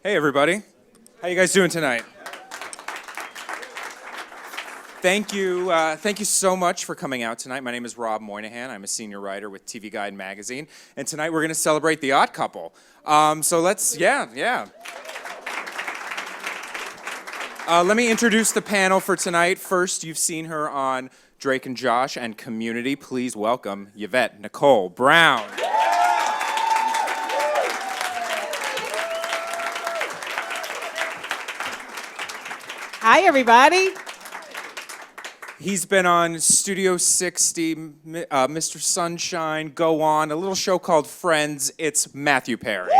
Hey everybody, how you guys doing tonight? Thank you so much for coming out tonight. My name is Rob Moynihan. I'm a senior writer with TV Guide magazine, and tonight we're going to celebrate The Odd Couple. So let's, yeah. Let me introduce the panel for tonight. First, you've seen her on Drake and Josh and Community. Please welcome Yvette Nicole Brown. Hi, everybody. He's been on Studio 60, Mr. Sunshine, Go On, a little show called Friends. It's Matthew Perry.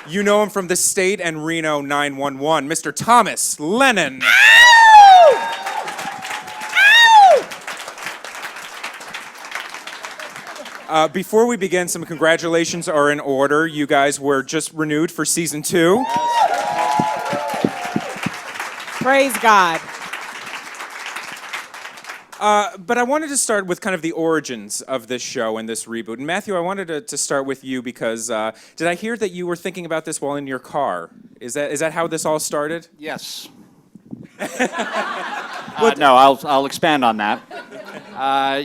You know him from The State and Reno 911, Mr. Thomas Lennon. Before we begin, some congratulations are in order. You guys were just renewed for season 2. Praise God. But I wanted to start with kind of the origins of this show and this reboot. And Matthew, I wanted to start with you because did I hear that you were thinking about this while in your car? Is that how this all started? Yes. No, I'll expand on that.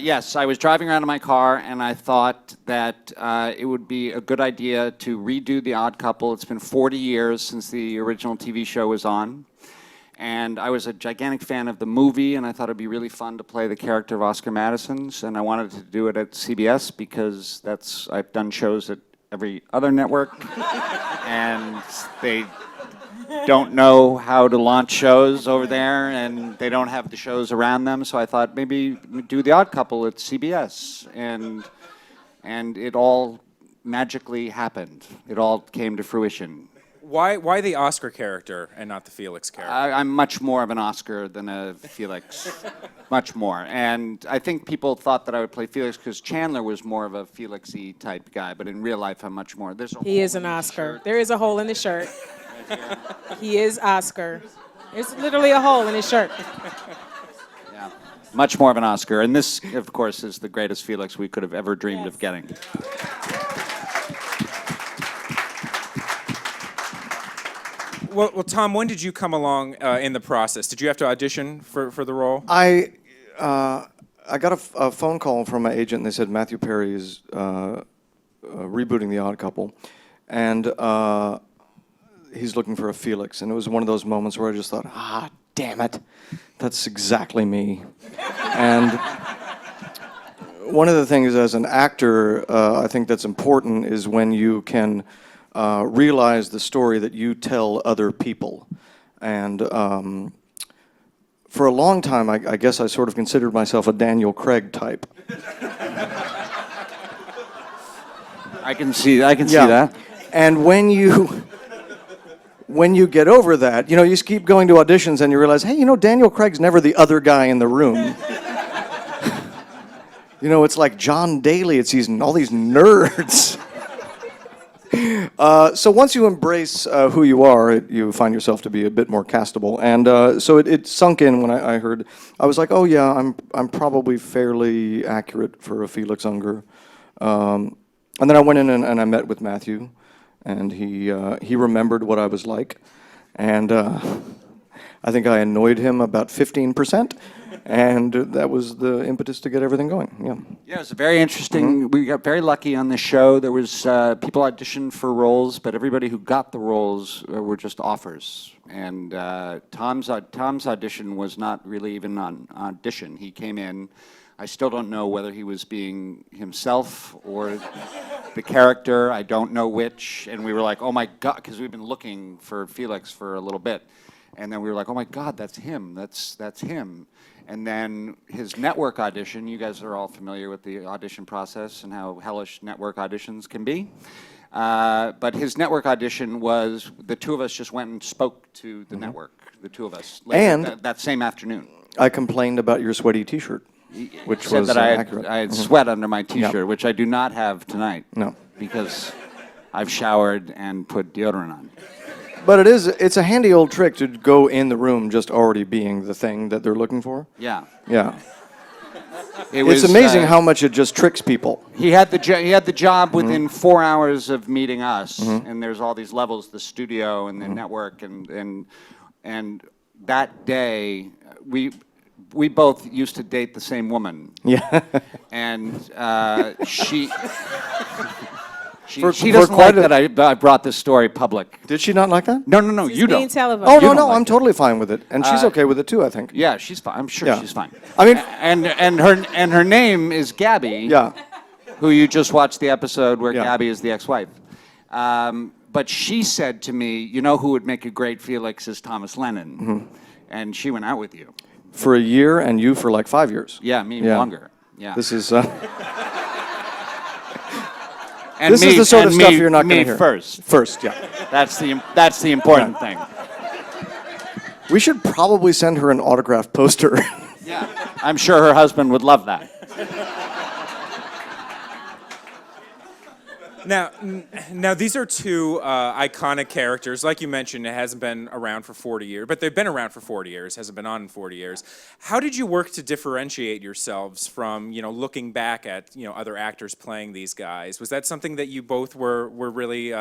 Yes, I was driving around in my car and I thought that it would be a good idea to redo The Odd Couple. It's been 40 years since the original TV show was on. And I was a gigantic fan of the movie, and I thought it'd be really fun to play the character of Oscar Madison's, and I wanted to do it at CBS because I've done shows at every other network, and they don't know how to launch shows over there, and they don't have the shows around them, so I thought maybe do The Odd Couple at CBS, and it all magically happened. It all came to fruition. Why the Oscar character and not the Felix character? I'm much more of an Oscar than a Felix, much more. And I think people thought that I would play Felix because Chandler was more of a Felix-y type guy, but in real life I'm much more. He is an Oscar. There is a hole in the shirt. He is Oscar. There's literally a hole in his shirt. Yeah, much more of an Oscar. And this, of course, is the greatest Felix we could have ever dreamed of getting. Well, Tom, when did you come along in the process? Did you have to audition for the role? I got a phone call from my agent, and they said Matthew Perry is rebooting The Odd Couple, and he's looking for a Felix. And it was one of those moments where I just thought, damn it, that's exactly me. And one of the things as an actor, I think that's important is when you can realize the story that you tell other people. And for a long time, I guess I sort of considered myself a Daniel Craig type. I can see that. And when you get over that, you just keep going to auditions and you realize, hey, Daniel Craig's never the other guy in the room. It's like John Daly, it's all these nerds. So once you embrace who you are, you find yourself to be a bit more castable. And so it sunk in when I heard. I was like, oh yeah, I'm probably fairly accurate for a Felix Unger. And then I went in and I met with Matthew, and he remembered what I was like, and I think I annoyed him about 15%. And that was the impetus to get everything going. Yeah, it was very interesting. Mm-hmm. We got very lucky on this show. There was people auditioned for roles, but everybody who got the roles were just offers. And Tom's audition was not really even an audition. He came in. I still don't know whether he was being himself or the character. I don't know which. And we were like, oh my God, because we've been looking for Felix for a little bit. And then we were like, oh my God, that's him. That's him. And then his network audition, you guys are all familiar with the audition process and how hellish network auditions can be. But his network audition was, the two of us just went and spoke to the network, the two of us, that same afternoon. I complained about your sweaty T-shirt, which said was that accurate. I had sweat under my T-shirt, Yeah. which I do not have tonight. No. Because I've showered and put deodorant on. But it's a handy old trick to go in the room just already being the thing that they're looking for. Yeah. Yeah. It's It's amazing how much it just tricks people. he had the job within 4 hours of meeting us, and there's all these levels: the studio and the network, and that day we both used to date the same woman. Yeah. And she For doesn't quite like that I brought this story public. Did she not like that? No, It's you being don't. televised. Oh, You no, don't no, like I'm it. totally fine with it. And she's okay with it too, I think. Yeah, she's fine. I'm sure Yeah. she's fine. I mean, And her name is Gabby. yeah. Who you just watched the episode where Yeah. Gabby is the ex-wife. But she said to me, you know who would make a great Felix is Thomas Lennon. And she went out with you. For a year and you for like 5 years. Yeah, me Yeah. longer. Yeah. This is And this me, is the sort and of stuff me- you're not going me to hear. first. First, yeah. That's the important thing. We should probably send her an autographed poster. Yeah. I'm sure her husband would love that. Now these are two iconic characters. Like you mentioned, it hasn't been around for 40 years, but they've been around for 40 years, hasn't been on in 40 years. How did you work to differentiate yourselves from, looking back at, other actors playing these guys? Was that something that you both were really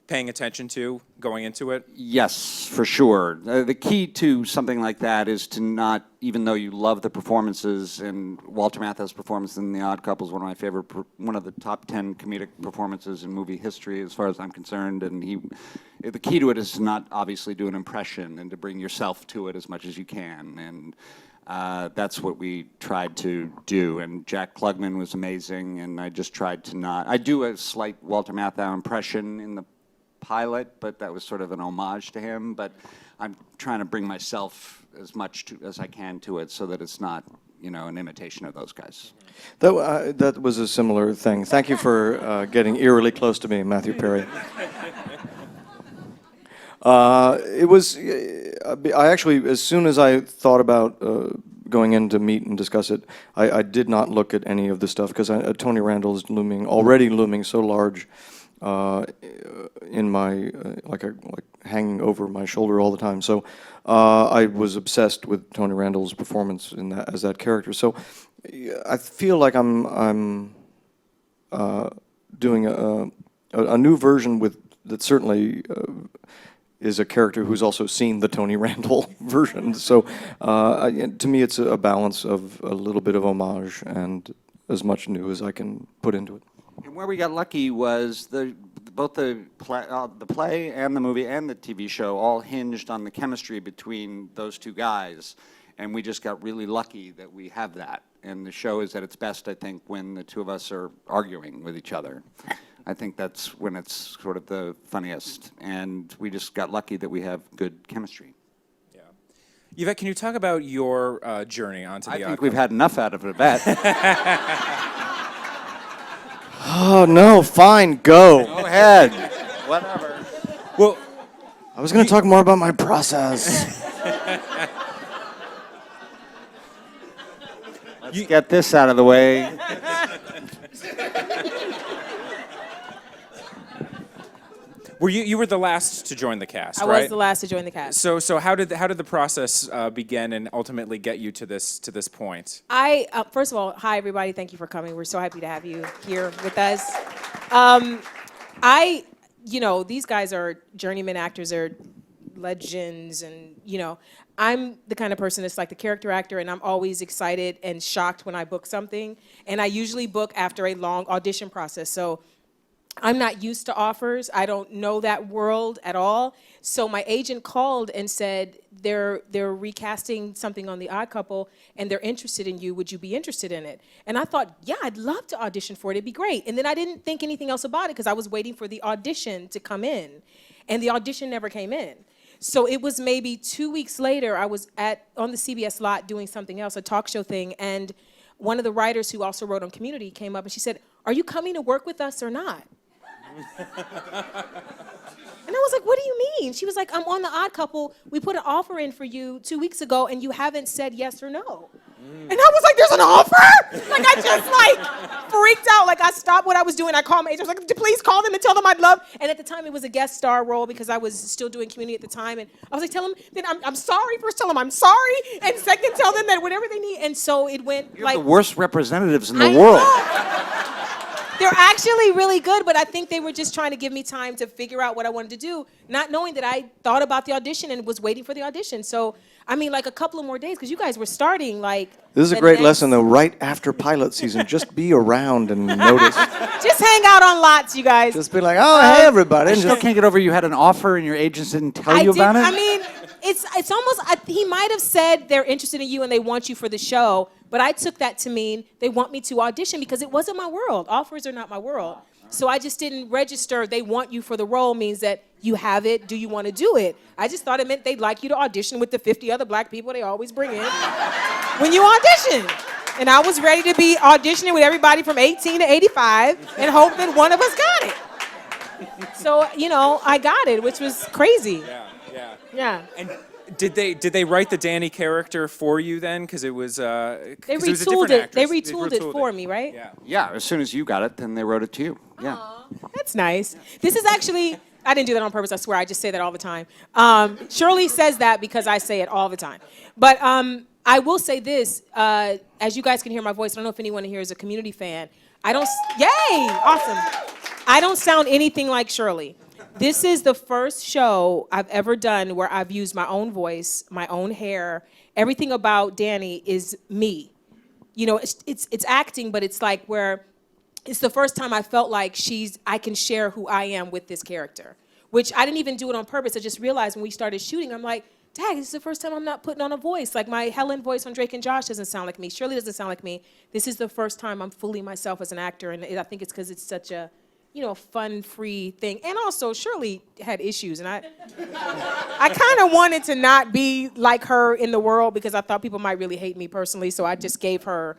paying attention to going into it? Yes, for sure. The key to something like that is to not, even though you love the performances, and Walter Matthau's performance in The Odd Couple is one of my favorite, one of the top 10 comedic performances in movie history, as far as I'm concerned. And the key to it is to not obviously do an impression and to bring yourself to it as much as you can. And that's what we tried to do. And Jack Klugman was amazing, and I just tried to not. I do a slight Walter Matthau impression in the pilot, but that was sort of an homage to him. But I'm trying to bring myself as much as I can to it, so that it's not, an imitation of those guys. That was a similar thing. Thank you for getting eerily close to me, Matthew Perry. It was. I actually, as soon as I thought about going in to meet and discuss it, I did not look at any of the stuff because Tony Randall is already looming so large in my like hanging over my shoulder all the time. So I was obsessed with Tony Randall's performance in that as that character. So I feel like I'm doing a new version that certainly is a character who's also seen the Tony Randall version. So to me, it's a balance of a little bit of homage and as much new as I can put into it. And where we got lucky was both the play and the movie and the TV show all hinged on the chemistry between those two guys, and we just got really lucky that we have that. And the show is at its best, I think, when the two of us are arguing with each other. I think that's when it's sort of the funniest, and we just got lucky that we have good chemistry. Yeah. Yvette, can you talk about your journey onto the I think we've had enough out of Yvette. Oh no! Fine, go. Go ahead. Whatever. Well, I was going to talk more about my process. Let's get this out of the way. you were the last to join the cast, I right? was the last to join the cast. So how did the process begin and ultimately get you to this point? First of all, hi everybody. Thank you for coming. We're so happy to have you here with us. These guys are journeyman actors, they're legends, and I'm the kind of person that's like the character actor, and I'm always excited and shocked when I book something, and I usually book after a long audition process. So I'm not used to offers. I don't know that world at all. So my agent called and said, they're recasting something on The Odd Couple, and they're interested in you. Would you be interested in it? And I thought, yeah, I'd love to audition for it. It'd be great. And then I didn't think anything else about it because I was waiting for the audition to come in. And the audition never came in. So it was maybe 2 weeks later, I was on the CBS lot doing something else, a talk show thing, and one of the writers who also wrote on Community came up and she said, are you coming to work with us or not? And I was like, what do you mean? She was like, I'm on The Odd Couple. We put an offer in for you 2 weeks ago, and you haven't said yes or no. And I was like, there's an offer? Like, I just, like, freaked out. Like, I stopped what I was doing. I called my agent. I was like, please call them and tell them I'd love. And at the time, it was a guest star role because I was still doing Community at the time. And I was like, tell them that I'm sorry. First, tell them I'm sorry. And second, tell them that whatever they need. And so it went, You're like... the worst representatives in the I world. know. They're actually really good, but I think they were just trying to give me time to figure out what I wanted to do, not knowing that I thought about the audition and was waiting for the audition. So, I mean, like a couple of more days, because you guys were starting, like... This is a great lesson, though, right after pilot season. Just be around and notice. Just hang out on lots, you guys. Just be like, oh, hey, everybody. I and still just- can't get over you had an offer and your agents didn't tell you about it. I mean, it's almost... he might have said they're interested in you and they want you for the show, but I took that to mean they want me to audition because it wasn't my world. Offers are not my world. So I just didn't register. They want you for the role means that you have it. Do you want to do it? I just thought it meant they'd like you to audition with the 50 other black people they always bring in when you audition. And I was ready to be auditioning with everybody from 18 to 85 and hope that one of us got it. So, you know, I got it, which was crazy. Yeah. Yeah. And did they write the Danny character for you then? Because it was They 'cause it was a retooled different it. actress. They retooled it for me, right? Yeah. Yeah, as soon as you got it, then they wrote it to you. Yeah. That's nice. This is actually, I didn't do that on purpose, I swear, I just say that all the time. Shirley says that because I say it all the time. But I will say this, as you guys can hear my voice, I don't know if anyone here is a Community fan. Yay, awesome. I don't sound anything like Shirley. This is the first show I've ever done where I've used my own voice, my own hair. Everything about Danny is me. You know, it's acting, but it's like where it's the first time I felt like I can share who I am with this character, which I didn't even do it on purpose. I just realized when we started shooting, I'm like, dang, this is the first time I'm not putting on a voice. Like my Helen voice on Drake and Josh doesn't sound like me. Shirley doesn't sound like me. This is the first time I'm fully myself as an actor, and I think it's because it's such a, you know, fun, free thing. And also, Shirley had issues, and I kind of wanted to not be like her in the world because I thought people might really hate me personally, so I just gave her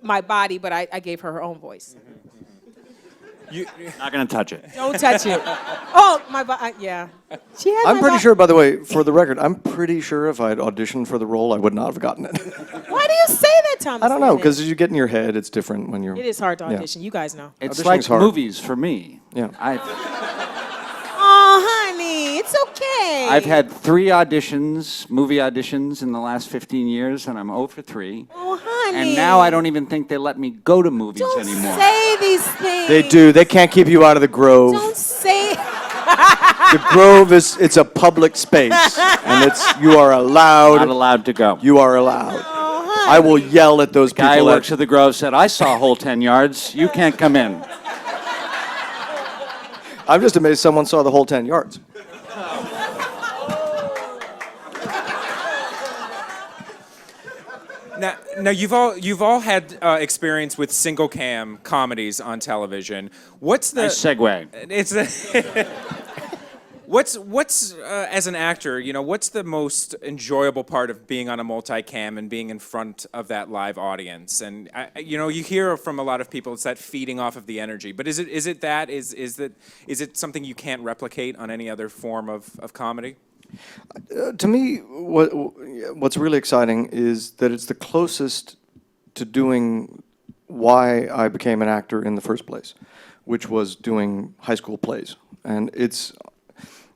my body, but I gave her own voice. Not going to touch it. Don't touch it. Oh, my body, yeah. She had I'm my pretty bo- sure, by the way, for the record, I'm pretty sure if I'd auditioned for the role, I would not have gotten it. Why do you say that, Thomas? I don't know, Lennon? because as you get in your head, it's different when you're... It is hard to Yeah. audition. You guys know. It's Auditioning's like hard. movies for me. Yeah. Oh, honey, it's okay. I've had 3 auditions, movie auditions, in the last 15 years, and I'm 0 for 3. Oh, honey. And now I don't even think they let me go to movies Don't anymore. say these things. They do. They can't keep you out of the Grove. Don't say. The Grove it's a public space, and you are Not allowed. allowed to go. You are allowed. Oh, honey. I will yell at those Guy who people. works at the Grove said, I saw a whole 10 yards. You can't come in. I'm just amazed someone saw the whole 10 yards. Now you've all had experience with single cam comedies on television. What's the Nice segue. It's what's as an actor, you know, what's the most enjoyable part of being on a multicam and being in front of that live audience? And you know, you hear from a lot of people it's that feeding off of the energy. But is it something you can't replicate on any other form of comedy? To me, what's really exciting is that it's the closest to doing why I became an actor in the first place, which was doing high school plays. And it's,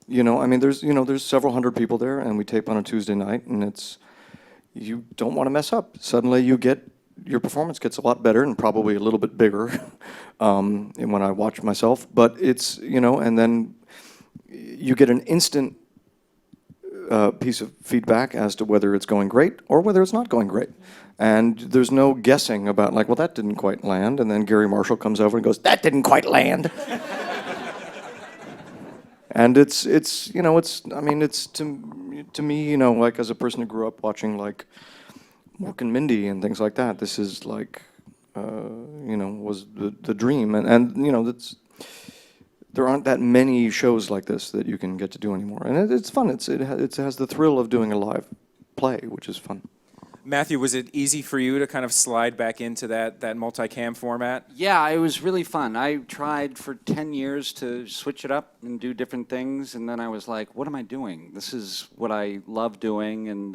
you know, I mean, there's several hundred people there, and we tape on a Tuesday night, and you don't want to mess up. Suddenly your performance gets a lot better and probably a little bit bigger when I watch myself. But it's, you know, and then you get an instant piece of feedback as to whether it's going great or whether it's not going great. And there's no guessing about like, well, that didn't quite land. And then Garry Marshall comes over and goes, that didn't quite land. And it's to me, you know, like as a person who grew up watching like Mork and Mindy and things like that, this is like, you know, was the dream. And you know, there aren't that many shows like this that you can get to do anymore. And it's fun. It has the thrill of doing a live play, which is fun. Matthew, was it easy for you to kind of slide back into that multicam format? Yeah, it was really fun. I tried for 10 years to switch it up and do different things, and then I was like, what am I doing? This is what I love doing, and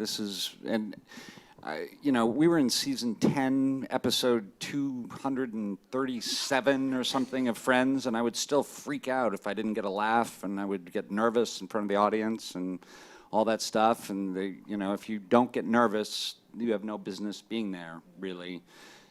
we were in season 10, episode 237 or something of Friends, and I would still freak out if I didn't get a laugh, and I would get nervous in front of the audience and all that stuff. And if you don't get nervous, you have no business being there, really.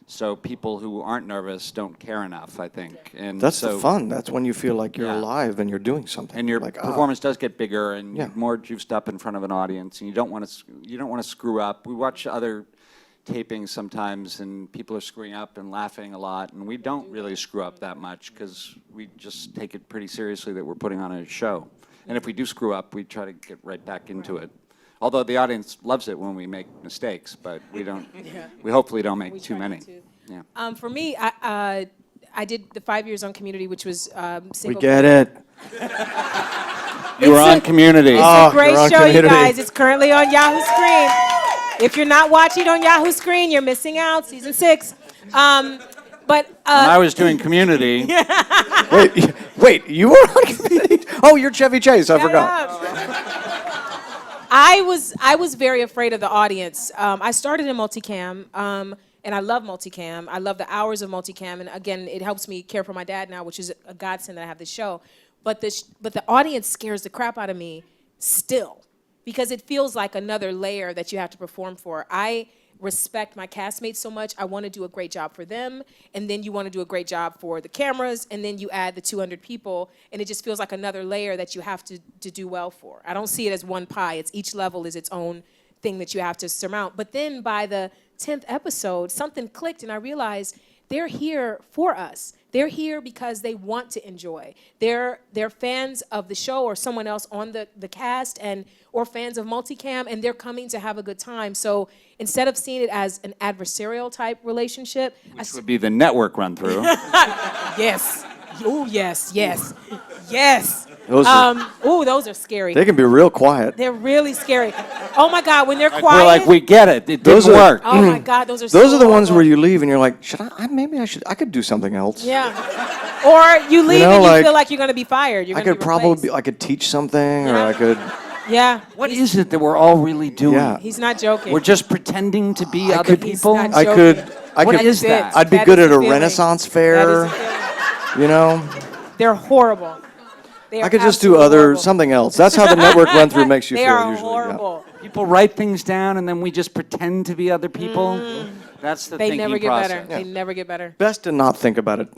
So people who aren't nervous don't care enough, I think. And That's the fun. That's when you feel like you're Yeah. alive and you're doing something. And your like, performance does get bigger and Yeah. you're more juiced up in front of an audience, and you don't want to screw up. We watch other tapings sometimes, and people are screwing up and laughing a lot, and we don't really screw up that much because we just take it pretty seriously that we're putting on a show. And if we do screw up, we try to get right back into it. Although the audience loves it when we make mistakes, but we don't. We hopefully don't make too try many. not to. Yeah. For me, I did the 5 years on Community, which was we single. get it. You were on Community. It's Oh, a great you're on show, you Community. guys. It's currently on Yahoo Screen. If you're not watching it on Yahoo Screen, you're missing out. Season 6. When I was doing Community, Wait, you were on Community? Oh, you're Chevy Chase. I forgot. I was very afraid of the audience. I started in multicam, and I love multicam. I love the hours of multicam, and again, it helps me care for my dad now, which is a godsend that I have this show. But the audience scares the crap out of me still, because it feels like another layer that you have to perform for. I respect my castmates so much. I want to do a great job for them, and then you want to do a great job for the cameras, and then you add the 200 people, and it just feels like another layer that you have to do well for. I don't see it as one pie. It's each level is its own thing that you have to surmount. But then by the 10th episode, something clicked, and I realized they're here for us. They're here because they want to enjoy. They're fans of the show or someone else on the cast, or fans of multicam, and they're coming to have a good time. So instead of seeing it as an adversarial type relationship, which would be the network run through. yes. Oh, yes. Those are, Those are scary. they can be real quiet. They're really scary. Oh my God, when they're We're quiet. like, we get it. It Those didn't are- work. Oh my God, those are Those so are the ones horrible. where you leave and you're like, I could do something else. Yeah. Or you leave know, and you like, feel like you're going to be fired. You're I gonna could be probably, replaced. I could teach something, or Yeah. I could. Yeah. What is it that we're all really doing? Yeah. He's not joking. We're just pretending to be other could- He's people? not I joking. could. I What could. is that? I'd be That good is at the a feeling. Renaissance That fair. is the feeling. You know, They're horrible. They I are could just do absolutely other horrible. something else. That's how the network run through makes you They feel are usually. horrible. People write things down and then we just pretend to be other people. That's the They thinking never get process. better. They never get better. Best to not think about it.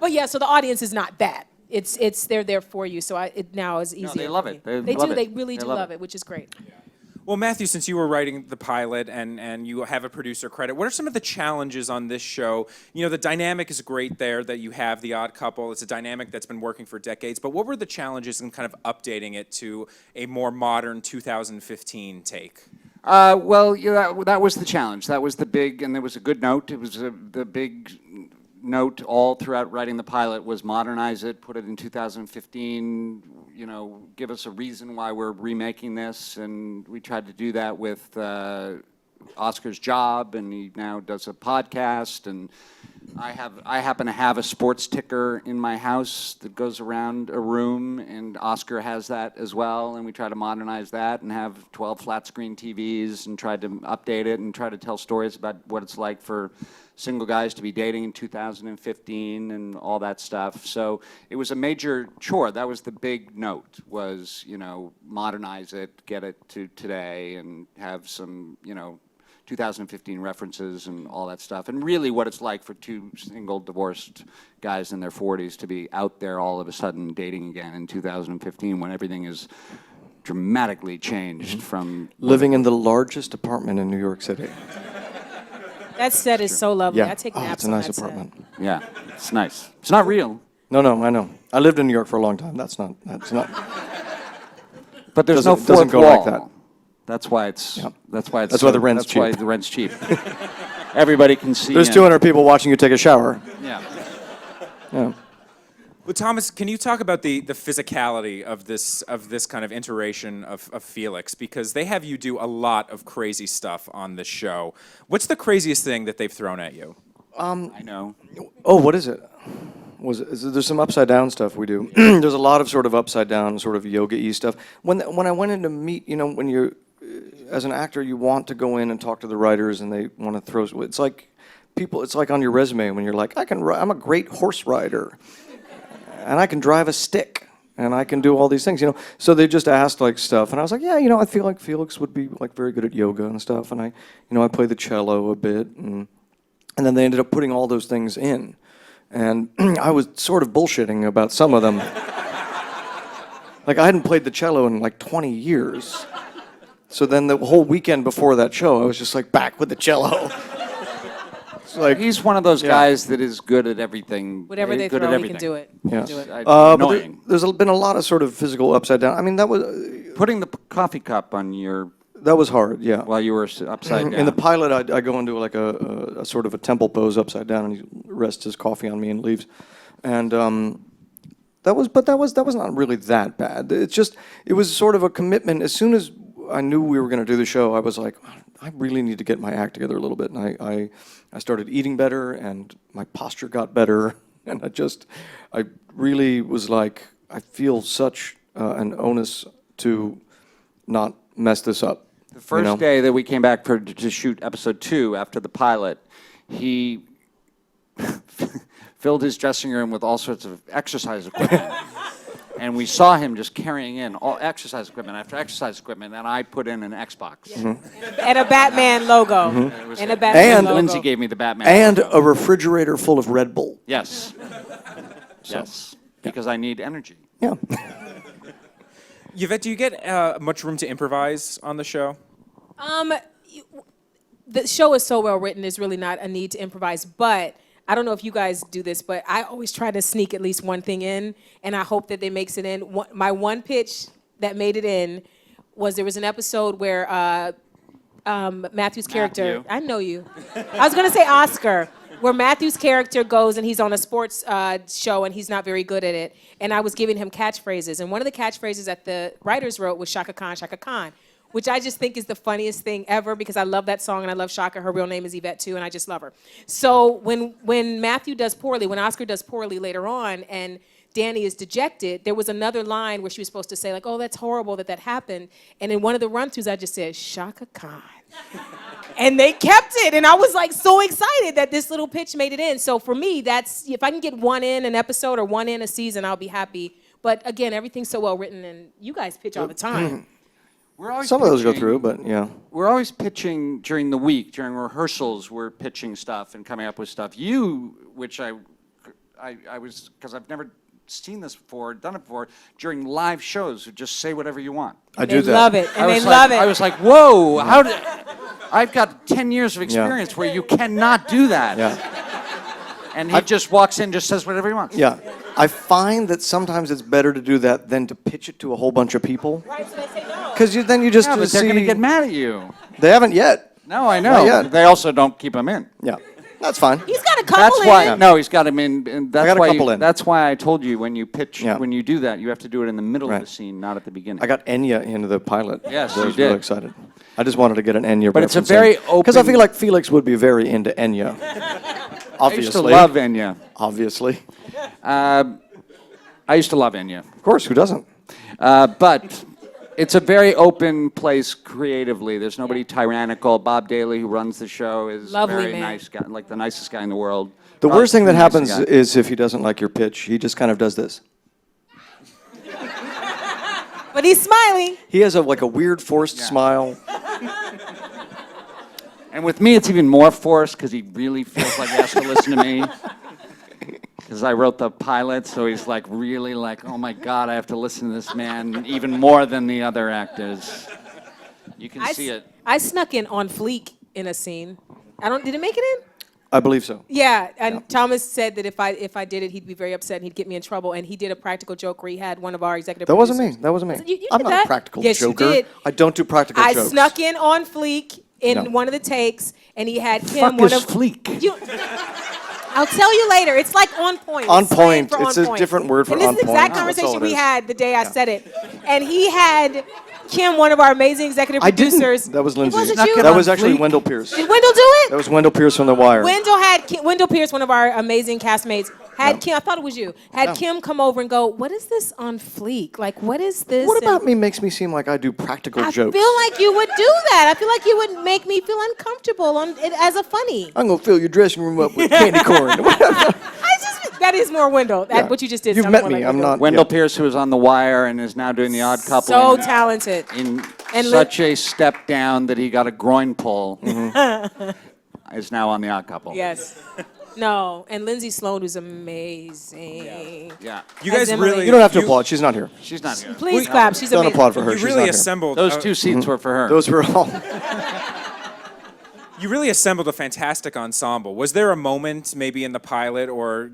But yeah, so the audience is not that. It's they're there for you. So it now is easier. they love for it. me. They They love do. it. They really They do love love it. it, which is great. Well, Matthew, since you were writing the pilot and you have a producer credit, what are some of the challenges on this show? You know, the dynamic is great there that you have the odd couple. It's a dynamic that's been working for decades. But what were the challenges in kind of updating it to a more modern 2015 take? Well, yeah, that was the challenge. That was the big, and there was a good note. It was the big note all throughout writing the pilot was modernize it, put it in 2015, give us a reason why we're remaking this. And we tried to do that with Oscar's job, and he now does a podcast. And I happen to have a sports ticker in my house that goes around a room, and Oscar has that as well. And we try to modernize that and have 12 flat screen TVs and try to update it and try to tell stories about what it's like for single guys to be dating in 2015 and all that stuff. So it was a major chore. That was the big note, was, modernize it, get it to today, and have some, 2015 references and all that stuff. And really what it's like for two single divorced guys in their 40s to be out there all of a sudden dating again in 2015 when everything is dramatically changed from... Living in the largest apartment in New York City. That set is so lovely. Yeah. I take Oh, naps it's a on nice that set. apartment. Yeah, it's nice. It's not real. No, I know. I lived in New York for a long time. That's not. But there's Doesn't- no doesn't fourth go wall. like that. That's why it's. Yeah. That's why it's. That's why the rent's That's why cheap. the rent's cheap. Everybody can see. There's in. 200 people watching you take a shower. Yeah. Yeah. Well, Thomas, can you talk about the physicality of this kind of iteration of Felix? Because they have you do a lot of crazy stuff on this show. What's the craziest thing that they've thrown at you? I know. Oh, what is it? There's some upside down stuff we do. There's a lot of sort of upside down, sort of yoga-y stuff. When I went in to meet, when as an actor, you want to go in and talk to the writers, and they want to throw. It's like people. It's like on your resume when you're like, I'm a great horse rider, and I can drive a stick, and I can do all these things. So they just asked like stuff, and I was like, yeah, I feel like Felix would be like very good at yoga and stuff, and I play the cello a bit, and then they ended up putting all those things in, and I was sort of bullshitting about some of them. Like, I hadn't played the cello in like 20 years. So then the whole weekend before that show, I was just like back with the cello. It's like, He's one of those guys that is good at everything. Whatever they good throw, at he can do it. yeah. Do it. But Annoying. there's been a lot of sort of physical upside down. I mean, that was Coffee cup on your hard, yeah. while you were upside down. In the pilot, I go into like a sort of a temple pose upside down, and he rests his coffee on me and leaves. And that was not really that bad. It was sort of a commitment. As soon as I knew we were going to do the show, I was like, I really need to get my act together a little bit. And I started eating better, and my posture got better. And I really was like, I feel such an onus to not mess this up. The first day that we came back to shoot episode 2 after the pilot, he filled his dressing room with all sorts of exercise equipment. And we saw him just carrying in all exercise equipment after exercise equipment, and I put in an Xbox. And a Batman logo. And a Batman And logo. Lindsay gave me the Batman. And logo. a refrigerator full of Red Bull. Yes. Yes. Because I need energy. Yeah. Yvette, do you get much room to improvise on the show? The show is so well written, there's really not a need to improvise, but I don't know if you guys do this, but I always try to sneak at least one thing in, and I hope that it makes it in. My one pitch that made it in was there was an episode where Matthew's character, Matthew. I know you. I was going to say Oscar, where Matthew's character goes and he's on a sports show and he's not very good at it, and I was giving him catchphrases, and one of the catchphrases that the writers wrote was Shaka Khan, which I just think is the funniest thing ever because I love that song and I love Shaka. Her real name is Yvette too, and I just love her. So when Matthew does poorly, when Oscar does poorly later on, and Danny is dejected, there was another line where she was supposed to say like, "Oh, that's horrible that happen," and in one of the run-throughs, I just said Shaka Khan, and they kept it, and I was like so excited that this little pitch made it in. So for me, that's if I can get one in an episode or one in a season, I'll be happy. But again, everything's so well written, and you guys pitch all the time. Some of those go through, but yeah. We're always pitching during the week, during rehearsals, we're pitching stuff and coming up with stuff. You, which I was, because I've never seen this before, done it before, during live shows, just say whatever you want. I do that. They love it, and they was love like, it. I was like, whoa, how did, I've got 10 years of experience where you cannot do that. Yeah. And he just walks in, just says whatever he wants. Yeah. I find that sometimes it's better to do that than to pitch it to a whole bunch of people. Right, so they say no. Because then you just Yeah, but see... they're going to get mad at you. They haven't yet. No, I Not know. yet. They also don't keep him in. Yeah. That's fine. He's got a couple That's why. in. No, he's got him in. And that's got a why. couple in. That's why I told you when you pitch, Yeah. when you do that, you have to do it in the middle Right. of the scene, not at the beginning. I got Enya into the pilot. Yes, I you was really did. excited. I just wanted to get an Enya But it's a reference in. very Because I open- feel like Felix would be very into Enya. I used to Obviously. love Enya. Obviously. I used to love Enya. Of course, who doesn't? But it's a very open place creatively. There's nobody tyrannical. Bob Daly, who runs the show, is Lovely very man. nice guy, like the nicest guy in the world. The Probably worst thing that the nicest happens guy. is if he doesn't like your pitch, he just kind of does this. But he's smiling. He has a weird forced smile. And with me, it's even more forced because he really feels like he has to listen to me. Because I wrote the pilot, so he's like really like, oh my God, I have to listen to this man even more than the other actors. You can see it. I snuck in on fleek in a scene. Did it make it in? I believe so. Yeah, and Thomas said that if I did it, he'd be very upset and he'd get me in trouble. And he did a practical joke where he had one of our executive That wasn't producers. me. That wasn't me. You I'm did not that? a practical Yes, you joker. did. I don't do practical I jokes. snuck in on fleek in No. one of the takes, and he had Kim. Fuck one is of fleek? You, I'll tell you later. It's like on point. On It's slang point. for It's on a point. different word for and this on is the point. exact That's all conversation it we is. had the day I said it. And he had Kim, one of our amazing executive I didn't. producers. That was Lindsay. It wasn't Snuck you. in That on was actually fleek. Wendell Pierce. Did Wendell do it? That was Wendell Pierce from The Wire. Wendell Pierce, one of our amazing castmates, Had Kim, I thought it was you. Had No. Kim come over and go, what is this on fleek? Like, what is this? What about And me makes me seem like I do practical I jokes? feel like you would do that. I feel like you would make me feel uncomfortable as a funny. I'm gonna fill your dressing room up with candy corn. That is more Wendell. Yeah. What you just did. You've sounds met more me. like I'm Wendell. not. Wendell yeah. Pierce, who was on The Wire and is now doing The Odd Couple. So in- talented. in And such a step down that he got a groin pull, Mm-hmm. is now on The Odd Couple. Yes. No, and Lindsay Sloan, who's amazing. Yeah. You As guys Emily. really. You don't have to applaud. She's not here. She's not here. Please clap. She's Don't amazing. applaud for her. You She's really not here. assembled. Those 2 seats were for her. Those were all. You really assembled a fantastic ensemble. Was there a moment, maybe in the pilot or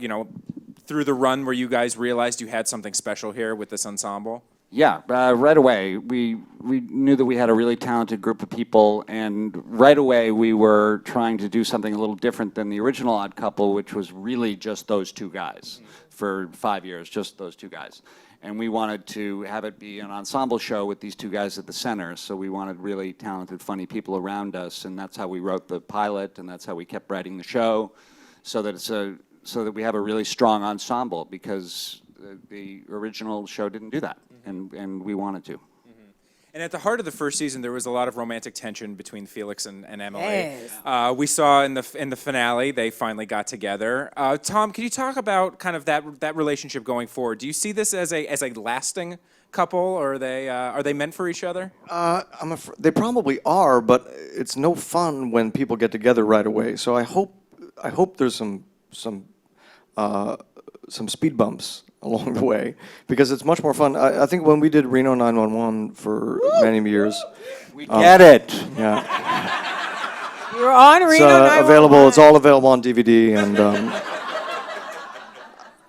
through the run, where you guys realized you had something special here with this ensemble? Yeah, right away. We knew that we had a really talented group of people, and right away we were trying to do something a little different than the original Odd Couple, which was really just those 2 guys for 5 years, just those 2 guys. And we wanted to have it be an ensemble show with these 2 guys at the center, so we wanted really talented, funny people around us, and that's how we wrote the pilot, and that's how we kept writing the show, so that we have a really strong ensemble, because the original show didn't do that, and we wanted to. And at the heart of the first season, there was a lot of romantic tension between Felix and Emily. Yes. We saw in the finale they finally got together. Tom, can you talk about kind of that relationship going forward? Do you see this as a lasting couple, or are they meant for each other? They probably are, but it's no fun when people get together right away. So I hope there's some speed bumps along the way, because it's much more fun. I think when we did Reno 911 for many years, We get it. yeah, You're on it's Reno 911. available. It's all available on DVD, and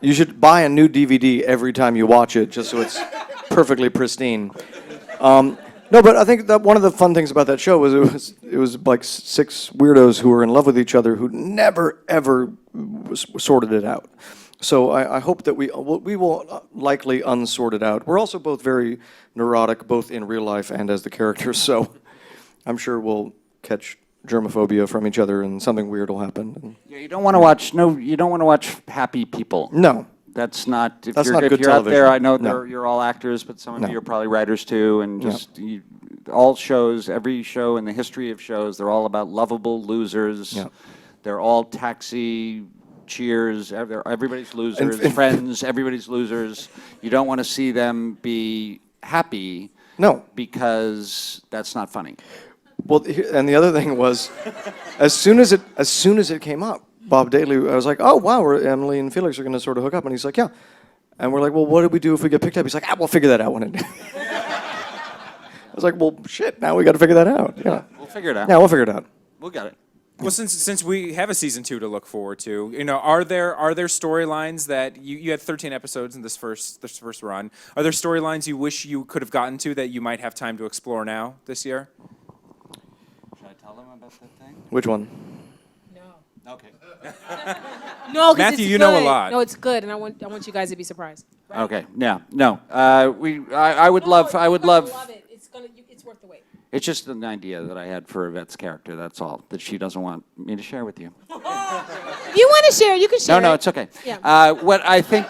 you should buy a new DVD every time you watch it, just so it's perfectly pristine. No, but I think that one of the fun things about that show was it was like 6 weirdos who were in love with each other who never ever sorted it out. So I hope that we will likely unsort it out. We're also both very neurotic, both in real life and as the characters. So I'm sure we'll catch germophobia from each other, and something weird will happen. Yeah, you don't want to watch. No, you don't want to watch happy people. No. That's not. If That's you're, not if good you're out there, television. I know No. you're all actors, but some of No. you are probably writers too, and just all shows, every show in the history of shows, they're all about lovable losers. Yeah. They're all Taxi, Cheers. Everybody's losers. And- Friends. Everybody's losers. You don't want to see them be happy. No. Because that's not funny. Well, and the other thing was, as soon as it came up, Bob Daly, I was like, oh wow, Emily and Felix are going to sort of hook up, and he's like, yeah, and we're like, well, what do we do if we get picked up? He's like, we'll figure that out when it. I was like, well, shit, now we got to figure that out. Yeah. We'll figure it out. Yeah, we'll figure it out. We'll get it. Well, since we have a season 2 to look forward to, are there storylines that you had 13 episodes in this first run? Are there storylines you wish you could have gotten to that you might have time to explore now this year? Should I tell them about that thing? Which one? No. Okay. No, 'cause Matthew, it's you know a good. lot. No, it's good, and I want you guys to be surprised. Right? Okay. Yeah. No. I would love. I would You're gonna love. love it. It's worth the wait. It's just an idea that I had for Yvette's character. That's all. That she doesn't want me to share with you. If you want to share, you can share. No, it. it's okay. Yeah. What I think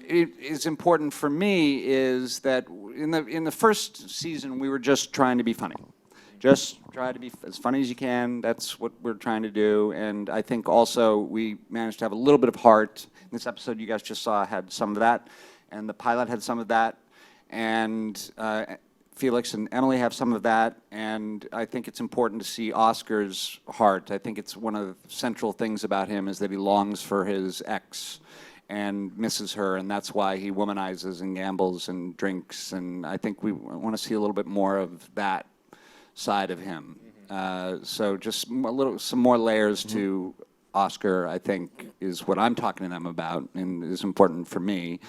is important for me is that in the first season we were just trying to be funny. Just try to be as funny as you can. That's what we're trying to do. And I think also we managed to have a little bit of heart. This episode you guys just saw had some of that, and the pilot had some of that, and Felix and Emily have some of that. And I think it's important to see Oscar's heart. I think it's one of the central things about him is that he longs for his ex and misses her, and that's why he womanizes and gambles and drinks. And I think we want to see a little bit more of that side of him. So just some more layers to Oscar, I think, is what I'm talking to them about and is important for me.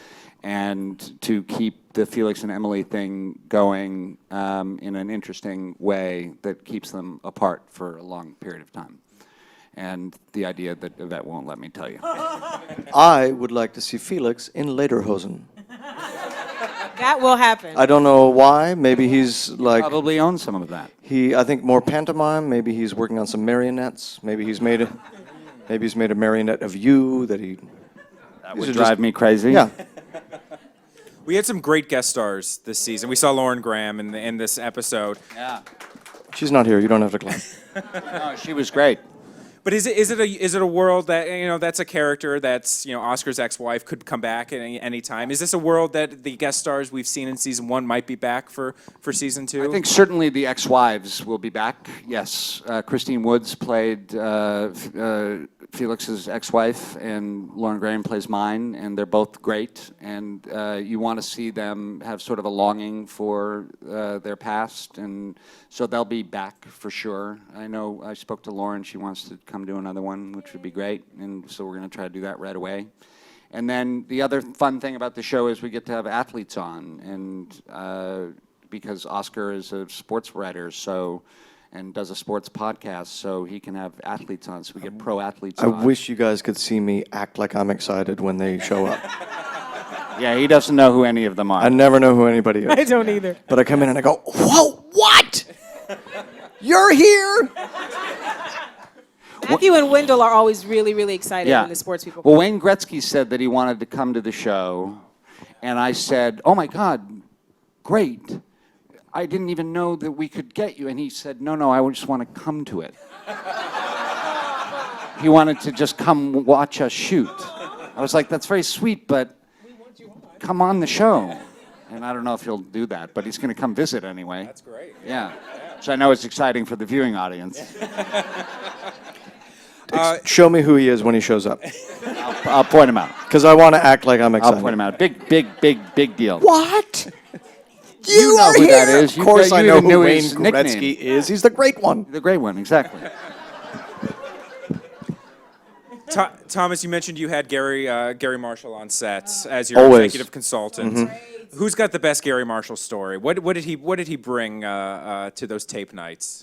And to keep the Felix and Emily thing going in an interesting way that keeps them apart for a long period of time. And the idea that Yvette won't let me tell you. I would like to see Felix in Lederhosen. That will happen. I don't know why. Maybe he's like Probably owns some of that. I think more pantomime. Maybe he's working on some marionettes. Maybe he's made Maybe he's made a marionette of you that he. That would drive me crazy. Yeah. We had some great guest stars this season. We saw Lauren Graham in this episode. Yeah. She's not here. You don't have to clap. No, she was great. But is it a world that, that's a character that's, Oscar's ex-wife could come back at any time? Is this a world that the guest stars we've seen in season 1 might be back for season 2? I think certainly the ex-wives will be back, yes. Christine Woods played Felix's ex-wife, and Lauren Graham plays mine, and they're both great. And you want to see them have sort of a longing for their past, and so they'll be back for sure. I know I spoke to Lauren. She wants to come do another one, which would be great, and so we're going to try to do that right away. And then the other fun thing about the show is we get to have athletes on, and because Oscar is a sports writer, and does a sports podcast, so he can have athletes on, so we get pro athletes I on. wish you guys could see me act like I'm excited when they show up. Yeah, he doesn't know who any of them are. I never know who anybody is. I don't either. But I come in and I go, whoa, what? You're here? Matthew and Wendell are always really, really excited when the sports people Well, come. Wayne Gretzky said that he wanted to come to the show, and I said, oh my God, great. I didn't even know that we could get you. And he said, no, I just want to come to it. He wanted to just come watch us shoot. I was like, that's very sweet, but come on the show. And I don't know if he'll do that, but he's going to come visit anyway. That's great. Yeah. So I know it's exciting for the viewing audience. Show me who he is when he shows up. I'll point him out. Because I want to act like I'm excited. I'll point him out. Big deal. What? You know are who here? that is. Of course You I even know knew who Wayne his nickname. Gretzky is. He's the great one. The great one, exactly. Thomas, you mentioned you had Garry Marshall on set as your Always. executive consultant. Who's got the best Garry Marshall story? What did he bring to those tape nights?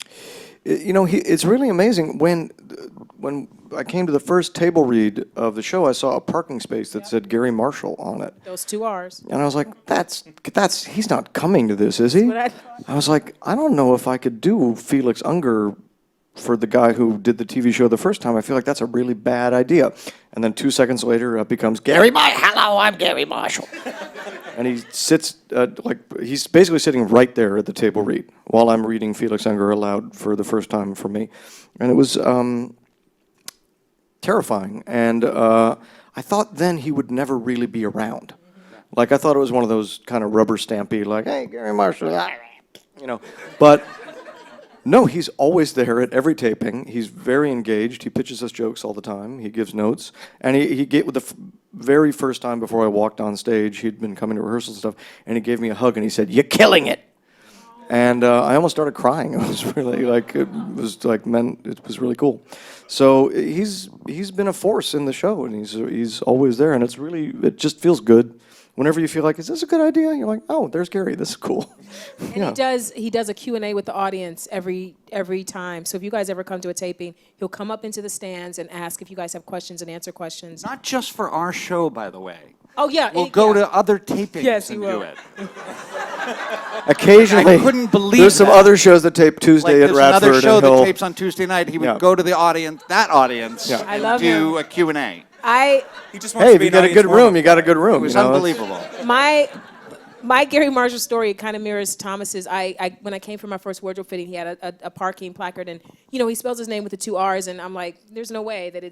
It's really amazing. When I came to the first table read of the show, I saw a parking space that said Garry Marshall on it. Those 2 R's. And I was like, that's he's not coming to this, is he? what I I was like, I don't know if I could do Felix Unger for the guy who did the TV show the first time. I feel like that's a really bad idea. And then 2 seconds later, it becomes hello, I'm Garry Marshall. And he sits, he's basically sitting right there at the table read while I'm reading Felix Unger aloud for the first time for me. And it was terrifying. And I thought then he would never really be around. Like, I thought it was one of those kind of rubber stampy, like, hey, Garry Marshall, But no, he's always there at every taping. He's very engaged. He pitches us jokes all the time. He gives notes. And he gave, with the very first time before I walked on stage, he'd been coming to rehearsals and stuff, and he gave me a hug and he said, "You're killing it." And I almost started crying. It was really it was really cool. So he's been a force in the show, and he's always there, and it just feels good. Whenever you feel like, is this a good idea? You're like, oh, there's Garry. This is cool. And he does a Q&A with the audience every time. So if you guys ever come to a taping, he'll come up into the stands and ask if you guys have questions and answer questions. Not just for our show, by the way. Oh, yeah. We'll go to other tapings Yes, he and will. do it. Occasionally, I couldn't believe there's some that. other shows that tape Tuesday at There's Radford. another show and that he'll- tapes on Tuesday night. He would Yeah. go to the audience, Yeah. I and love do him. a Q&A. He just wants Hey, to if be you an got a audience good room, warm-up you got a guy. good room. It was you know? unbelievable. My Garry Marshall story kind of mirrors Thomas's. When I came for my first wardrobe fitting, he had a parking placard, and he spells his name with the 2 R's, and I'm like, there's no way that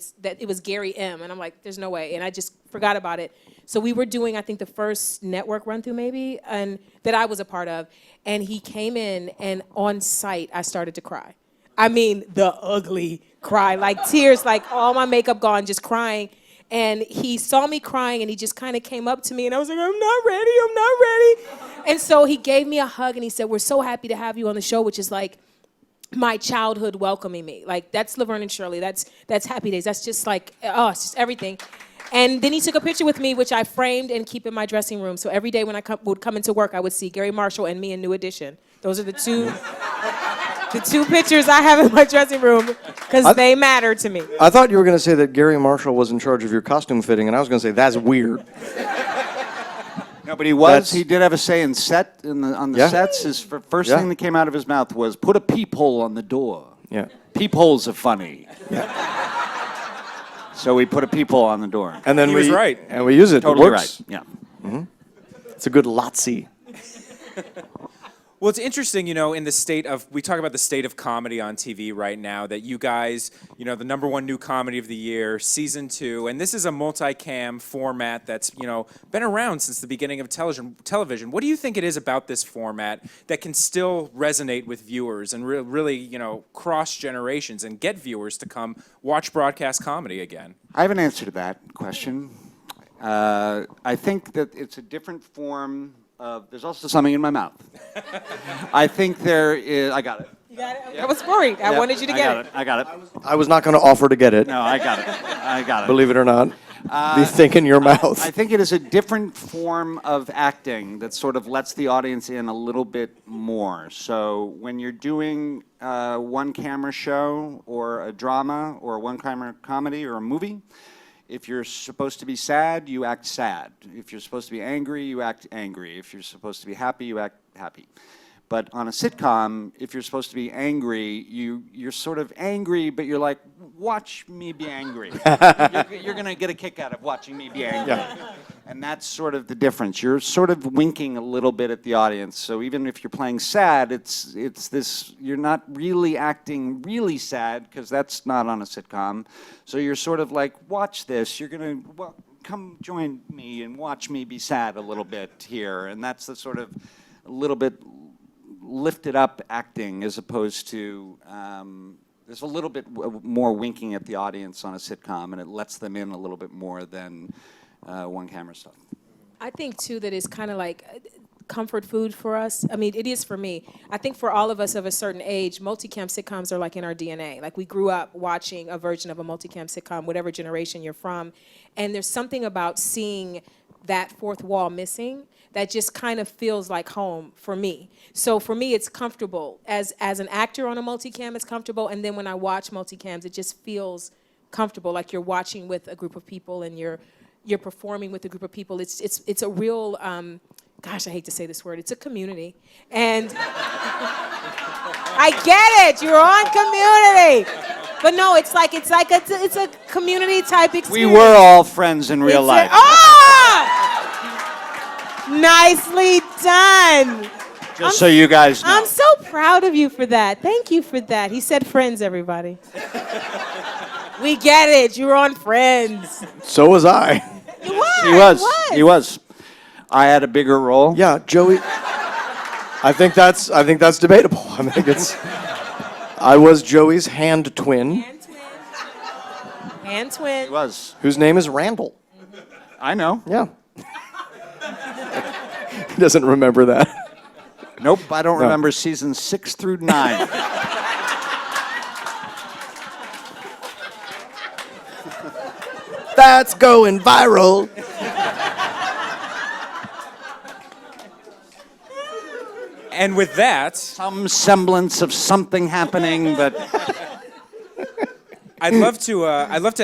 it was Garry M, and I'm like, there's no way, and I just forgot about it. So we were doing, I think, the first network run through maybe, and that I was a part of, and he came in, and on sight I started to cry. I mean, the ugly cry, like tears, like all my makeup gone, just crying. And he saw me crying, and he just kind of came up to me, and I was like, I'm not ready. And so he gave me a hug, and he said, we're so happy to have you on the show, which is like my childhood welcoming me. Like, that's Laverne and Shirley. That's Happy Days. That's just like, it's just everything. And then he took a picture with me, which I framed and keep in my dressing room. So every day when I would come into work, I would see Garry Marshall and me in New Edition. Those are the two pictures I have in my dressing room because they matter to me. I thought you were going to say that Garry Marshall was in charge of your costume fitting, and I was going to say, that's weird. No, but he was. That's- He did have a say in on the Yeah. sets. His first Yeah. thing that came out of his mouth was, put a peephole on the door. Yeah. Peepholes are funny. So we put a people on the door. And then He was right. And we use it. Totally It works. right. Yeah. It's a good Lotsie. Well, it's interesting, in the state of, we talk about the state of comedy on TV right now, that you guys, the #1 new comedy of the year, season 2, and this is a multicam format that's, been around since the beginning of television. What do you think it is about this format that can still resonate with viewers and really, cross generations and get viewers to come watch broadcast comedy again? I have an answer to that question. I think that it's a different form of, there's also something in my mouth. I think there is, I got it. You got it? I was worried. I wanted you to get it. I got it. I was not going to offer to get it. No, I got it. Believe it or not. Be think in your mouth. I think it is a different form of acting that sort of lets the audience in a little bit more. So when you're doing a one-camera show or a drama or a one-camera comedy or a movie, if you're supposed to be sad, you act sad. If you're supposed to be angry, you act angry. If you're supposed to be happy, you act happy. But on a sitcom, if you're supposed to be angry, you're sort of angry, but you're like, watch me be angry. You're going to get a kick out of watching me be angry. Yeah. And that's sort of the difference. You're sort of winking a little bit at the audience. So even if you're playing sad, it's this, you're not really acting really sad, because that's not on a sitcom. So you're sort of like, watch this. You're going to, come join me and watch me be sad a little bit here. And that's the sort of a little bit lifted up acting, as opposed to there's a little bit more winking at the audience on a sitcom, and it lets them in a little bit more than one camera stuff. I think too that it's kind of like comfort food for us. I mean, it is for me. I think for all of us of a certain age, multicam sitcoms are like in our DNA. Like, we grew up watching a version of a multicam sitcom, whatever generation you're from, and there's something about seeing that fourth wall missing that just kind of feels like home for me. So for me, it's comfortable. As an actor on a multicam, it's comfortable, and then when I watch multicams, it just feels comfortable, like you're watching with a group of people and you're performing with a group of people. It's a real, gosh, I hate to say this word, it's a community. And I get it, you're on Community. But no, it's a community type experience. We were all friends in real life. Nicely done. Just so you guys know. I'm so proud of you for that. Thank you for that. He said friends, everybody. We get it. You were on Friends. So was I. You were. He was. I had a bigger role. Yeah, Joey. I think that's debatable. I think I was Joey's hand twin. Hand twin. He was. Whose name is Randall. I know. Yeah. He doesn't remember that. Nope, I don't remember seasons 6 through 9. That's going viral. And with that, Some semblance of something happening, but I'd love to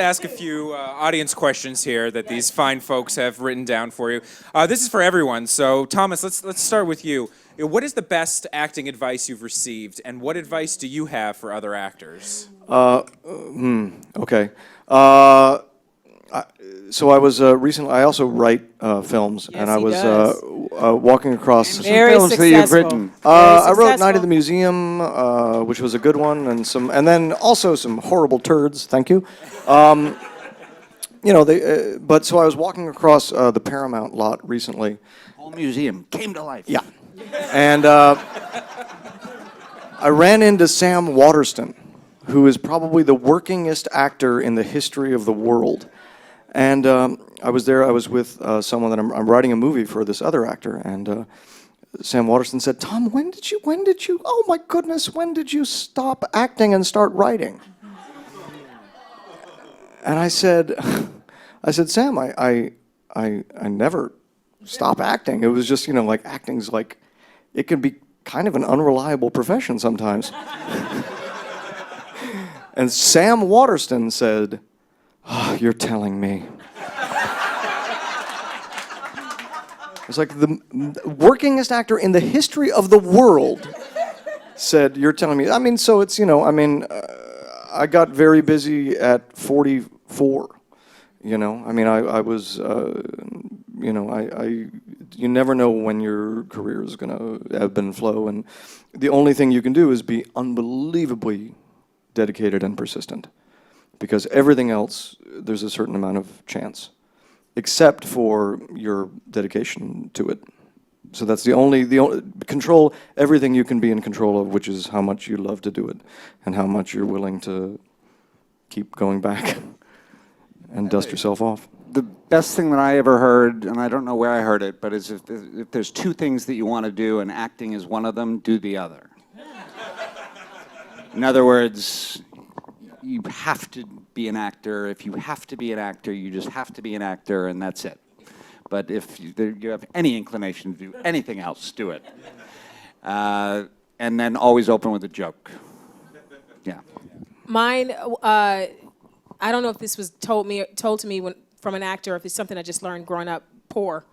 ask a few audience questions here that these fine folks have written down for you. This is for everyone. So, Thomas, let's start with you. What is the best acting advice you've received, and what advice do you have for other actors? Okay. So I was recently. I also write films, Yes, and I he was does. walking across. Very films that you've successful. written. I wrote Night at the Museum, which was a good one, and then also some horrible turds. Thank you. But so I was walking across the Paramount lot recently. whole museum came to life. Yeah. And I ran into Sam Waterston, who is probably the workingest actor in the history of the world. And I was there. I was with someone that I'm writing a movie for, this other actor, and Sam Waterston said, "Tom, when did you? Oh my goodness, when did you stop acting and start writing?" And I said, "Sam, I never stop acting. It was just, like acting's like, it can be kind of an unreliable profession sometimes." And Sam Waterston said, "Oh, you're telling me." It's like the workingest actor in the history of the world said, "You're telling me." I mean, so it's, I got very busy at 44. You know, I mean, I was, you know, you never know when your career is going to ebb and flow, and the only thing you can do is be unbelievably dedicated and persistent, because everything else, there's a certain amount of chance, except for your dedication to it. So that's the only control everything you can be in control of, which is how much you love to do it, and how much you're willing to keep going back and dust yourself off. The best thing that I ever heard, and I don't know where I heard it, but is if there's two things that you want to do and acting is one of them, do the other. In other words, you have to be an actor. If you have to be an actor, you just have to be an actor, and that's it. But if you have any inclination to do anything else, do it. And then always open with a joke. Yeah. Mine, I don't know if this was told to me from an actor, or if it's something I just learned growing up poor.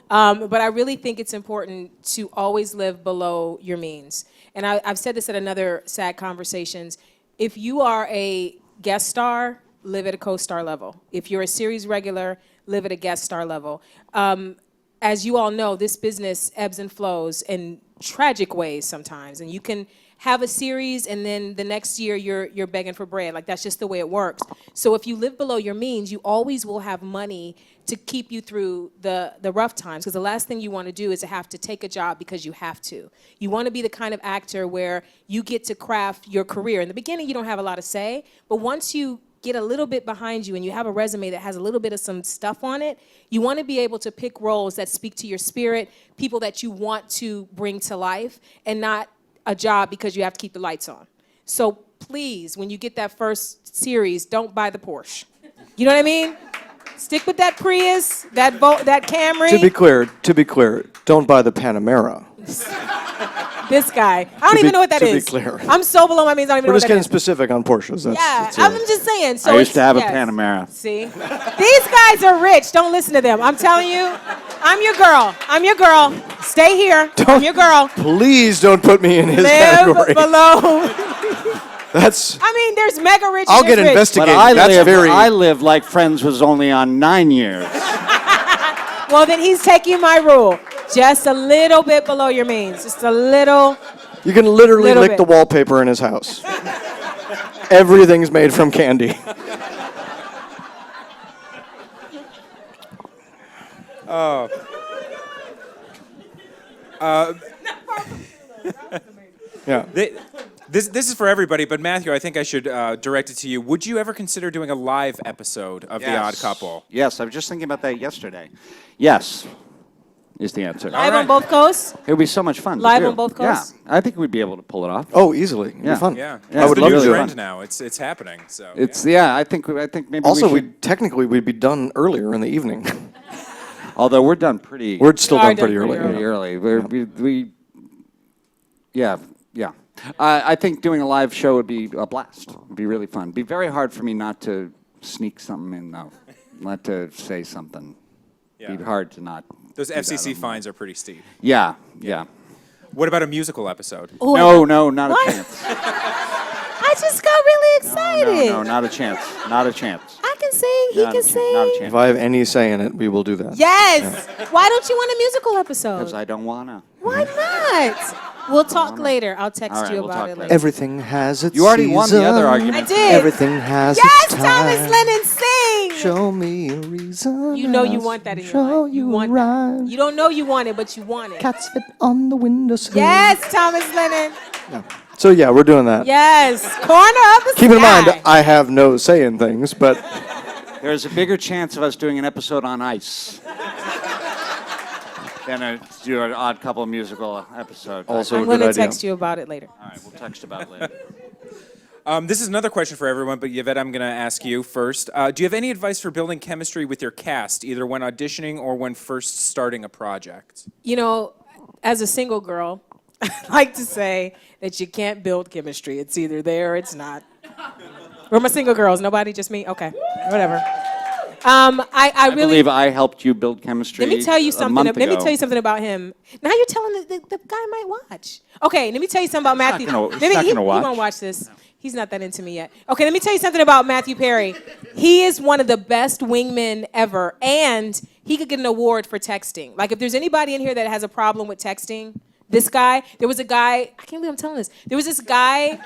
But I really think it's important to always live below your means. And I've said this at another SAG Conversations. If you are a guest star, live at a co-star level. If you're a series regular, live at a guest star level. As you all know, this business ebbs and flows in tragic ways sometimes. And you can have a series and then the next year you're begging for bread. Like, that's just the way it works. So if you live below your means, you always will have money to keep you through the rough times. Because the last thing you want to do is to have to take a job because you have to. You want to be the kind of actor where you get to craft your career. In the beginning, you don't have a lot to say, but once you get a little bit behind you and you have a resume that has a little bit of some stuff on it, you want to be able to pick roles that speak to your spirit, people that you want to bring to life, and not a job because you have to keep the lights on. So please, when you get that first series, don't buy the Porsche. You know what I mean? Stick with that Prius, that Camry. To be clear, don't buy the Panamera. This guy. I don't even know what that is. To be clear. I'm so below my means, I don't even know We're what just that getting is. specific on Porsches. I'm just saying. So I used to have yes. a Panamera. See? These guys are rich. Don't listen to them. I'm telling you, I'm your girl. I'm your girl. Stay here. I'm your girl. Please don't put me in his Live category. below. That's. I mean, there's mega rich. I'll and get there's rich. investigated. But That's I live like Friends was only on 9 years. Well, then he's taking my rule. Just a little bit below your means. Just a little. You can literally Little lick bit. the wallpaper in his house. Everything's made from candy. Yeah. This is for everybody, but Matthew, I think I should direct it to you. Would you ever consider doing a live episode of The Odd Couple? Yes, I was just thinking about that yesterday. Yes, is the answer. Live on both coasts. It would be so much fun. to Live do. on both coasts? Yeah, I think we'd be able to pull it off. Oh, easily. It'd Yeah. be fun. Yeah, Yeah, I would the love new to do trend it. now. It's happening. So It's I think maybe Also, we should, we'd be done earlier in the evening. although we're done pretty We're still We are done pretty done early. pretty early. We yeah. I think doing a live show would be a blast. It'd be really fun. It'd be very hard for me not to sneak something in, though. Not to say something. Yeah. It'd be hard to not. those do that FCC on- fines are pretty steep. Yeah. What about a musical episode? Ooh, No, not What? a chance. I just got really excited. No, not a chance. Not a chance. I can sing. He Not a can chance. sing. Not a If chance. I have any say in it, we will do that. Yes. Why don't you want a musical episode? Because I don't wanna. Why not? We'll talk later. I'll text All right, you we'll about talk it later. later. Everything has its You already won the other season. argument. I did. Everything has Yes, its time. Thomas Lennon, sing. Show me a reason. You know you I'll want that in your show life. You you want right. that. You don't know you want it, but you want it. Cats fit on the windowsill. Yes, Thomas Lennon. So yeah, we're doing that. Yes. Corner of the Keep in mind, sky. I have no say in things, but There's a bigger chance of us doing an episode on ice than do an Odd Couple musical episode. Also- I'm a going good to idea. text you about it later. All right, we'll text about it later. This is another question for everyone, but Yvette, I'm going to ask you first. Do you have any advice for building chemistry with your cast, either when auditioning or when first starting a project? You know, as a single girl, I like to say that you can't build chemistry. It's either there or it's not. We're my single girls. Nobody, just me? Okay, whatever. I really believe I helped you build chemistry. Let me tell you a something. month Let me ago. tell you something about him. Now you're telling the guy might watch. Okay, let me tell you something about Matthew. he's not gonna He watch. won't watch this. He's not that into me yet. Okay, let me tell you something about Matthew Perry. He is one of the best wingmen ever, and he could get an award for texting. Like, if there's anybody in here that has a problem with texting, this guy, there was a guy, I can't believe I'm telling this. There was this guy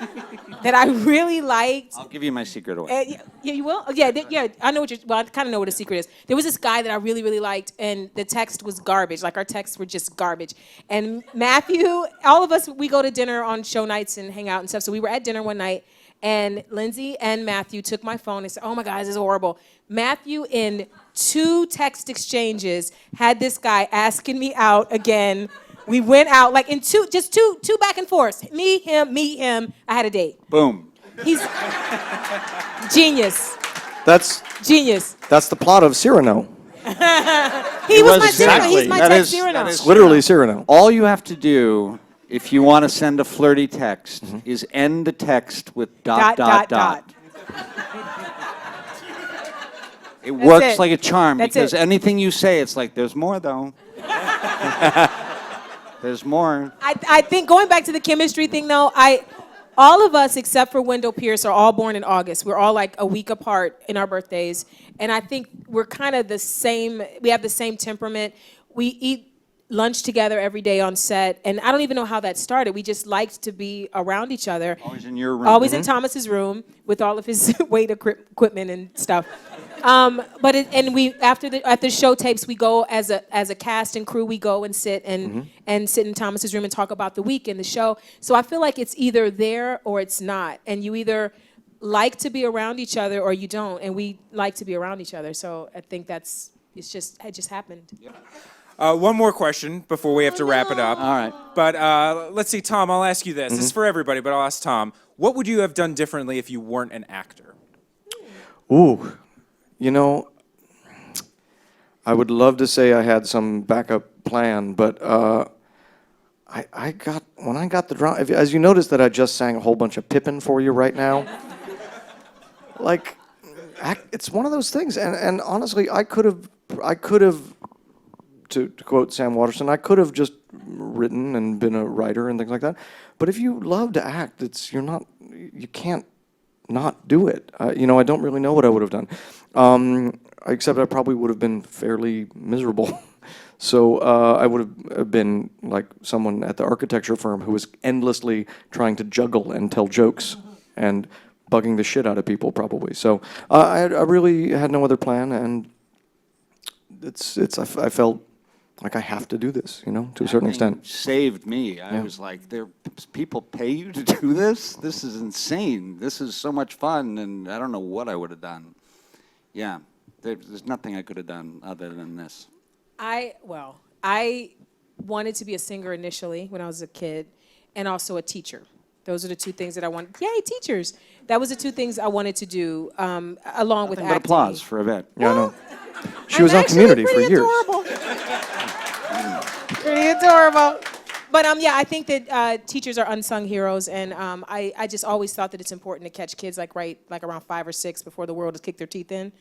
that I really liked. I'll give you my secret away. Yeah, you will? Oh, yeah, I know well, I kind of know what a secret is. There was this guy that I really, really liked, and the text was garbage. Like, our texts were just garbage. And Matthew, all of us, we go to dinner on show nights and hang out and stuff. So we were at dinner one night, and Lindsay and Matthew took my phone and said, oh my God, this is horrible. Matthew, in 2 text exchanges, had this guy asking me out again. We went out, like, in two back and forth. Me, him, I had a date. Boom. He's genius. That's Genius. the plot of Cyrano. He was my exactly. Cyrano. He's my That text is- Cyrano. that is- Literally Cyrano. All you have to do, if you want to send a flirty text, is end the text with dot. It works it. like a charm That's because it. anything you say, it's like, there's more though. There's more. I think going back to the chemistry thing, though, all of us except for Wendell Pierce are all born in August. We're all like a week apart in our birthdays, and I think we're kind of the same. We have the same temperament. We eat lunch together every day on set, and I don't even know how that started. We just liked to be around each other. Always in your room. Always in Thomas's room with all of his weight equipment and stuff. We after the show tapes, we go as a cast and crew. We go and sit and sit in Thomas's room and talk about the week and the show. So I feel like it's either there or it's not, and you either like to be around each other or you don't. And we like to be around each other. So I think it just happened. One more question before we have to wrap it up. All right. But let's see, Tom, I'll ask you this. This is for everybody, but I'll ask Tom. What would you have done differently if you weren't an actor? Ooh, you know, I would love to say I had some backup plan, but when I got the drama, as you notice that I just sang a whole bunch of Pippin for you right now, like, it's one of those things, and honestly, I could have, to quote Sam Waterston, I could have just written and been a writer and things like that. But if you love to act, you can't not do it. I don't really know what I would have done, except I probably would have been fairly miserable. So I would have been like someone at the architecture firm who was endlessly trying to juggle and tell jokes and bugging the shit out of people, probably. So I really had no other plan, and I felt like I have to do this, to a certain extent. Saved me. I was like, people pay you to do this? This is insane. This is so much fun, and I don't know what I would have done. Yeah, there's nothing I could have done other than this. I wanted to be a singer initially when I was a kid, and also a teacher. Those are the 2 things that I wanted. Yay, teachers! That was the 2 things I wanted to do, along with Nothing but acting. applause for Yvette. Yeah, I know. She was on Community for years. Adorable. Pretty adorable. But I think that teachers are unsung heroes, and I just always thought that it's important to catch kids like around 5 or 6 before the world has kicked their teeth in,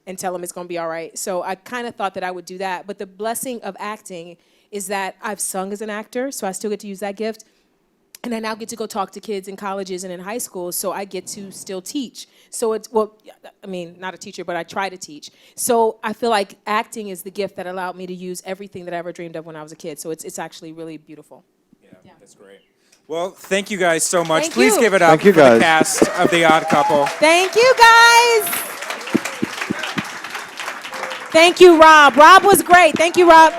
and tell them it's going to be all right. So I kind of thought that I would do that. But the blessing of acting is that I've sung as an actor, so I still get to use that gift. And I now get to go talk to kids in colleges and in high schools, so I get to still teach. So not a teacher, but I try to teach. So I feel like acting is the gift that allowed me to use everything that I ever dreamed of when I was a kid. So it's actually really beautiful. Yeah, that's great. Well, thank you guys so much. Thank Please you. give it up Thank you, for the guys. cast of The Odd Couple. Thank you, guys. Thank you, Rob. Rob was great. Thank you, Rob.